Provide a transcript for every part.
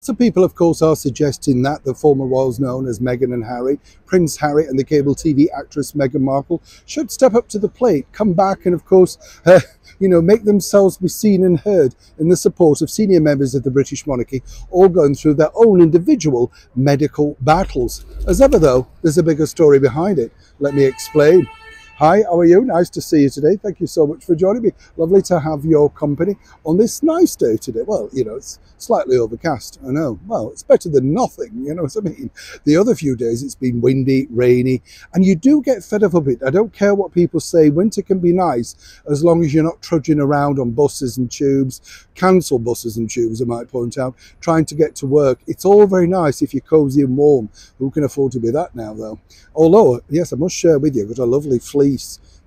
Some people, of course, are suggesting that the former royals known as Meghan and Harry, Prince Harry and the cable TV actress Meghan Markle should step up to the plate, come back and, of course, make themselves be seen and heard in the support of senior members of the British monarchy, all going through their own individual medical battles. As ever, though, there's a bigger story behind it. Let me explain. Hi, how are you? Nice to see you today. Thank you so much for joining me. Lovely to have your company on this nice day today. Well, it's slightly overcast, I know. Well, it's better than nothing, you know what I mean? The other few days it's been windy, rainy, and you do get fed up of it. I don't care what people say, winter can be nice as long as you're not trudging around on buses and tubes, cancelled buses and tubes, I might point out, trying to get to work. It's all very nice if you're cosy and warm. Who can afford to be that now, though? Although, yes, I must share with you, I've got a lovely fleece.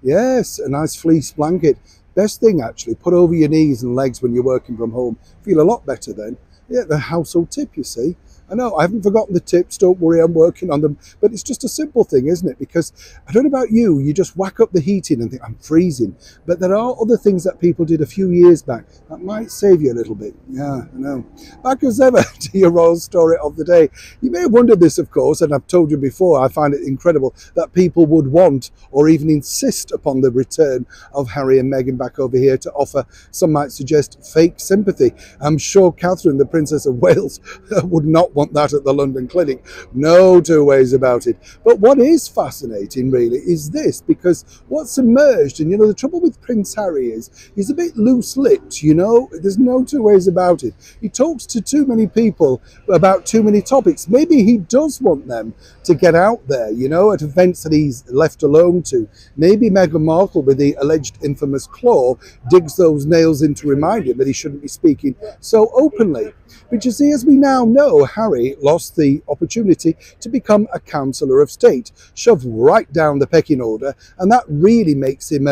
Yes, a nice fleece blanket. Best thing, actually, put over your knees and legs when you're working from home. Feel a lot better then. Yeah, the household tip, you see. I know, I haven't forgotten the tips, don't worry, I'm working on them. But it's just a simple thing, isn't it? Because I don't know about you, you just whack up the heating and think, I'm freezing. But there are other things that people did a few years back that might save you a little bit. Yeah, I know. Back as ever to your royal story of the day. You may have wondered this, of course, and I've told you before, I find it incredible that people would want or even insist upon the return of Harry and Meghan back over here to offer, some might suggest, fake sympathy. I'm sure Catherine, the Princess of Wales, would not want that at the London clinic. No two ways about it. But what is fascinating really is this, because what's emerged, and the trouble with Prince Harry is he's a bit loose-lipped, there's no two ways about it. He talks to too many people about too many topics. Maybe he does want them to get out there, at events that he's left alone to. Maybe Meghan Markle, with the alleged infamous claw, digs those nails in to remind him that he shouldn't be speaking so openly. But you see, as we now know, Harry lost the opportunity to become a Councillor of State, shoved right down the pecking order, and that really makes him,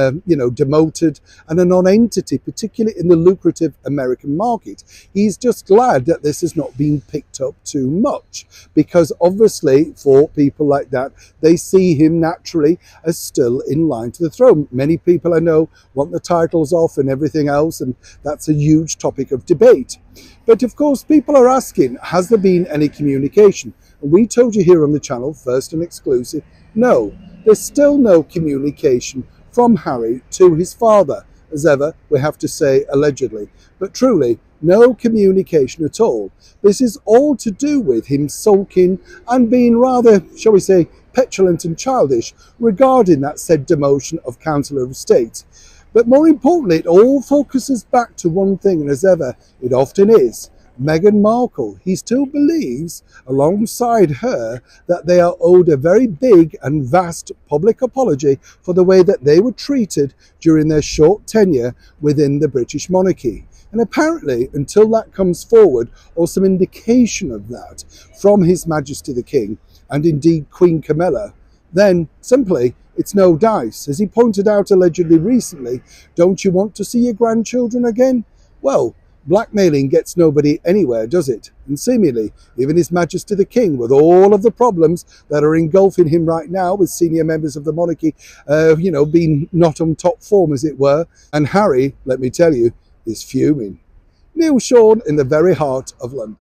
demoted and a non-entity, particularly in the lucrative American market. He's just glad that this has not been picked up too much, because obviously for people like that, they see him naturally as still in line to the throne. Many people I know want the titles off and everything else, and that's a huge topic of debate. But of course, people are asking, has there been any communication? And we told you here on the channel, first and exclusive, no, there's still no communication from Harry to his father. As ever, we have to say allegedly, but truly, no communication at all. This is all to do with him sulking and being rather, shall we say, petulant and childish regarding that said demotion of Councillor of State. But more importantly, it all focuses back to one thing, and as ever, it often is, Meghan Markle. He still believes, alongside her, that they are owed a very big and vast public apology for the way that they were treated during their short tenure within the British monarchy. And apparently, until that comes forward, or some indication of that, from His Majesty the King, and indeed Queen Camilla, then simply it's no dice. As he pointed out allegedly recently, don't you want to see your grandchildren again? Well, blackmailing gets nobody anywhere, does it? And seemingly, even His Majesty the King, with all of the problems that are engulfing him right now, with senior members of the monarchy, being not on top form, as it were, and Harry, let me tell you, is fuming. Neil Sean in the very heart of London.